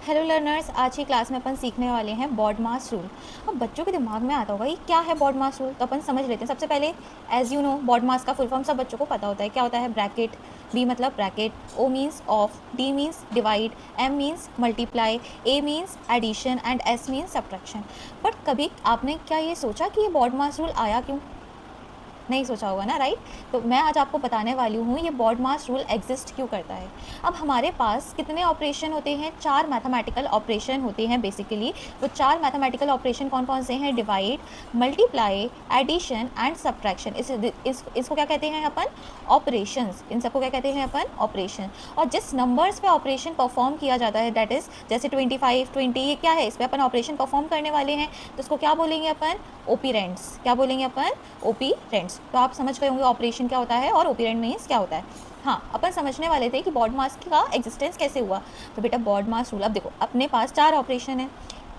Hello learners, आज की class में अपन सीखने वाले हैं बॉडमास रूल। अब बच्चों के दिमाग में आता होगा ये क्या है बॉडमास रूल, तो अपन समझ लेते हैं। सबसे पहले एज यू नो बॉडमास का फुल फॉर्म सब बच्चों को पता होता है। क्या होता है? ब्रैकेट, बी मतलब bracket, O means of, D means divide, M means multiply, A means addition and S means subtraction. But कभी आपने क्या ये सोचा कि ये बॉडमास रूल आया क्यों? नहीं सोचा होगा ना, राइट। तो मैं आज आपको बताने वाली हूँ ये बॉडमास रूल एग्जिस्ट क्यों करता है। अब हमारे पास कितने ऑपरेशन होते हैं? 4 मैथमेटिकल ऑपरेशन होते हैं बेसिकली। वो 4 मैथमेटिकल ऑपरेशन कौन कौन से हैं? Divide, multiply, addition and subtraction. इसको क्या कहते हैं अपन? ऑपरेशंस। इन सबको क्या कहते हैं अपन? ऑपरेशन। और जिस नंबर्स पे ऑपरेशन परफॉर्म किया जाता है, दैट इज़ जैसे 25, 20, ये क्या है? इस पर अपन ऑपरेशन परफॉर्म करने वाले हैं, तो इसको क्या बोलेंगे अपन? ओपीरेंट्स। क्या बोलेंगे अपन? ओपीरेंट्स। तो आप समझ गए होंगे ऑपरेशन क्या होता है और ओपीरेंट मीन्स क्या होता है। हाँ, अपन समझने वाले थे कि बॉडमास का एग्जिस्टेंस कैसे हुआ। तो बेटा बॉडमास रूल, अब देखो अपने पास 4 ऑपरेशन है,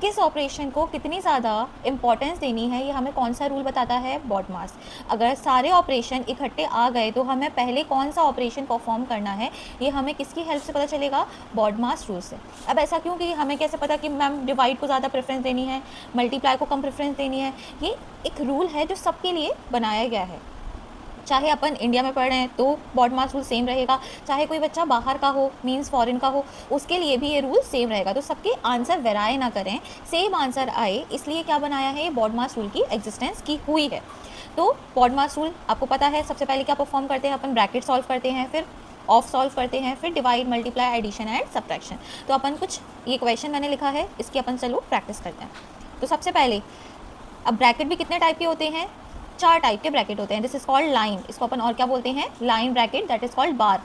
किस ऑपरेशन को कितनी ज़्यादा इंपॉर्टेंस देनी है ये हमें कौन सा रूल बताता है? बॉडमास। अगर सारे ऑपरेशन इकट्ठे आ गए तो हमें पहले कौन सा ऑपरेशन परफॉर्म करना है ये हमें किसकी हेल्प से पता चलेगा? बॉडमास रूल से। अब ऐसा क्यों कि हमें कैसे पता कि मैम डिवाइड को ज़्यादा प्रेफरेंस देनी है, मल्टीप्लाई को कम प्रेफरेंस देनी है? ये एक रूल है जो सबके लिए बनाया गया है। चाहे अपन इंडिया में पढ़ रहे हैं तो बॉडमास रूल सेम रहेगा, चाहे कोई बच्चा बाहर का हो मींस फॉरेन का हो उसके लिए भी ये रूल सेम रहेगा। तो सबके आंसर वेराई ना करें, सेम आंसर आए, इसलिए क्या बनाया है? ये बॉडमास रूल की एग्जिस्टेंस की हुई है। तो बॉडमास रूल आपको पता है सबसे पहले क्या परफॉर्म करते हैं अपन? ब्रैकेट सॉल्व करते हैं, फिर ऑफ सॉल्व करते हैं, फिर divide, multiply, addition and subtraction. तो अपन कुछ ये क्वेश्चन मैंने लिखा है, इसकी अपन चलो प्रैक्टिस करते हैं। तो सबसे पहले अब ब्रैकेट भी कितने टाइप के होते हैं? 4 टाइप के ब्रैकेट होते हैं। This is called line. इसको अपन और क्या बोलते हैं? Line bracket, that is called bar.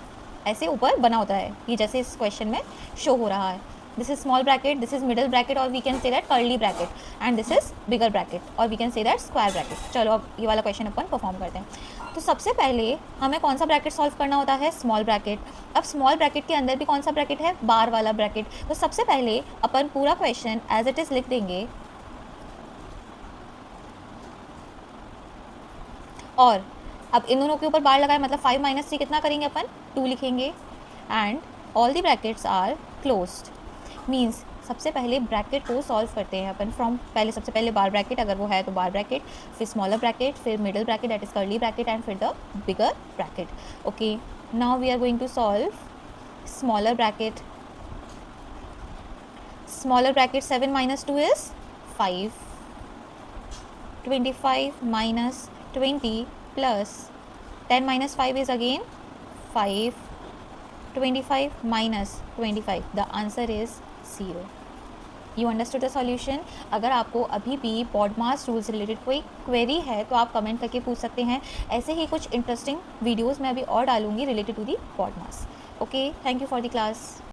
ऐसे ऊपर बना होता है ये, जैसे इस क्वेश्चन में शो हो रहा है। This is small bracket, this is middle bracket और we can say that curly bracket, and this is bigger bracket और we can say that square bracket. चलो अब ये वाला क्वेश्चन अपन परफॉर्म करते हैं। तो सबसे पहले हमें कौन सा ब्रैकेट सॉल्व करना होता है? Small bracket. अब स्मॉल ब्रैकेट के अंदर भी कौन सा ब्रैकेट है? बार वाला ब्रैकेट। तो सबसे पहले अपन पूरा क्वेश्चन एज इट इज़ लिख देंगे और अब इन दोनों के ऊपर बार लगाए, मतलब 5 - 3 कितना करेंगे अपन? 2 लिखेंगे and all the brackets are closed. Means सबसे पहले ब्रैकेट को सॉल्व करते हैं अपन फ्रॉम पहले, सबसे पहले बार ब्रैकेट अगर वो है तो बार ब्रैकेट, फिर स्मॉलर ब्रैकेट, फिर middle bracket that is curly bracket and फिर the bigger bracket. Okay, now we are going to solve smaller bracket. Smaller bracket 7 - 2 is 5, 25 minus 20 plus 10 minus 5 is again 5, 25 minus 25, the answer is 0. You understood the solution? अगर आपको अभी भी BODMAS rule से related कोई query है तो आप comment करके पूछ सकते हैं। ऐसे ही कुछ इंटरेस्टिंग वीडियोज़ मैं अभी और डालूंगी related to the BODMAS. Okay, thank you for the class.